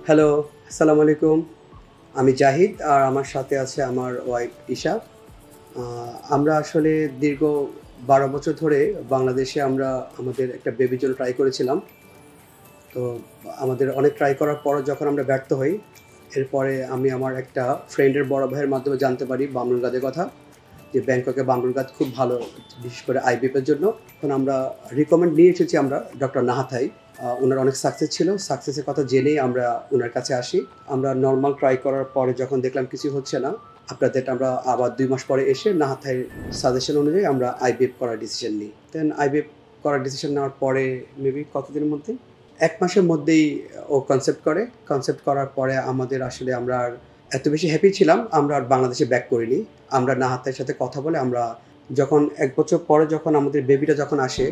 Hello, আসসালামু আলাইকুম। আমি জাহিদ আর আমার সাথে আছে আমার ওয়াইফ ঈশা। আমরা আসলে দীর্ঘ ১২ বছর ধরে বাংলাদেশে আমরা আমাদের একটা বেবির জন্য ট্রাই করেছিলাম। তো আমাদের অনেক ট্রাই করার পরও যখন আমরা ব্যর্থ হই, এরপরে আমি আমার একটা ফ্রেন্ডের বড় ভাইয়ের মাধ্যমে জানতে পারি বামরুলগাদের কথা, যে ব্যাংককে বামরুলগাদ খুব ভালো, বিশেষ করে আইবিএফ এর জন্য। এখন আমরা রিকমেন্ড নিয়ে এসেছি আমরা ডক্টর নাহাথাই। ওনার অনেক সাকসেস ছিল, সাকসেসের কথা জেনেই আমরা ওনার কাছে আসি। আমরা নর্মাল ট্রাই করার পরে যখন দেখলাম কিছু হচ্ছে না, আপনাদের আমরা আবার ২ মাস পরে এসে নাহাথাইয়ের সাজেশন অনুযায়ী আমরা আইবিএফ করার ডিসিশন নিই। দেন আইবিএফ করার ডিসিশন নেওয়ার পরে মেবি কতদিনের মধ্যে ১ মাসের মধ্যেই ও কনসেপ্ট করার পরে আমাদের আসলে আমরা আর এত বেশি হ্যাপি ছিলাম, আমরা আর বাংলাদেশে ব্যাক করিনি। আমরা নাহাতের সাথে কথা বলে আমরা যখন ১ বছর পরে যখন আমাদের বেবিটা যখন আসে,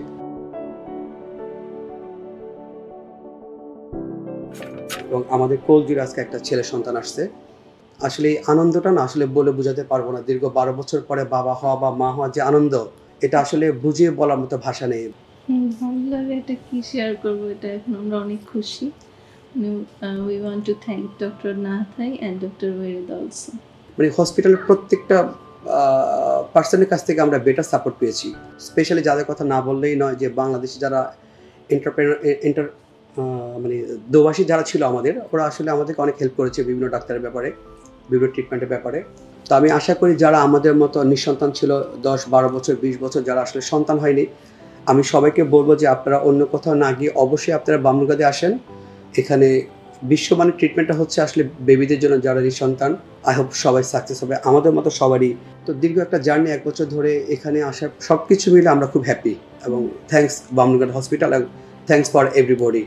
এবং আমাদের কোল জুড়ে আজকে একটা ছেলে সন্তান আসছে। আসলে এই আনন্দটা না আসলে বলে বোঝাতে পারবো না। দীর্ঘ ১২ বছর পরে বাবা হওয়া বা মা হওয়ার যে আনন্দ, এটা আসলে বুঝিয়ে বলার মতো ভাষা নেই। ভালো লাগে, এটা কি শেয়ার করবো, এটা এখন আমরা অনেক খুশি। We want to thank Dr. Nahathai and Dr. Warid also. মানে হসপিটালের প্রত্যেকটা পার্সনের কাছ থেকে আমরা বেটার সাপোর্ট পেয়েছি। স্পেশালি যাদের কথা না বললেই নয়, যে বাংলাদেশে যারা মানে দোভাষী যারা ছিল আমাদের, ওরা আসলে আমাদেরকে অনেক হেল্প করেছে বিভিন্ন ডাক্তারের ব্যাপারে, বিভিন্ন ট্রিটমেন্টের ব্যাপারে। তো আমি আশা করি যারা আমাদের মতো নিঃসন্তান ছিল ১০-১২ বছর ২০ বছর, যারা আসলে সন্তান হয়নি, আমি সবাইকে বলবো যে আপনারা অন্য কোথাও না গিয়ে অবশ্যই আপনারা বামরুলগাদে আসেন। এখানে বিশ্বমানের ট্রিটমেন্টটা হচ্ছে আসলে বেবিদের জন্য যারা নিঃসন্তান। আই হোপ সবাই সাকসেস হবে, আমাদের মতো সবারই। তো দীর্ঘ একটা জার্নি ১ বছর ধরে এখানে আসার সব কিছু মিলে আমরা খুব হ্যাপি, এবং thanks Bumrungrad hospital, thanks for everybody.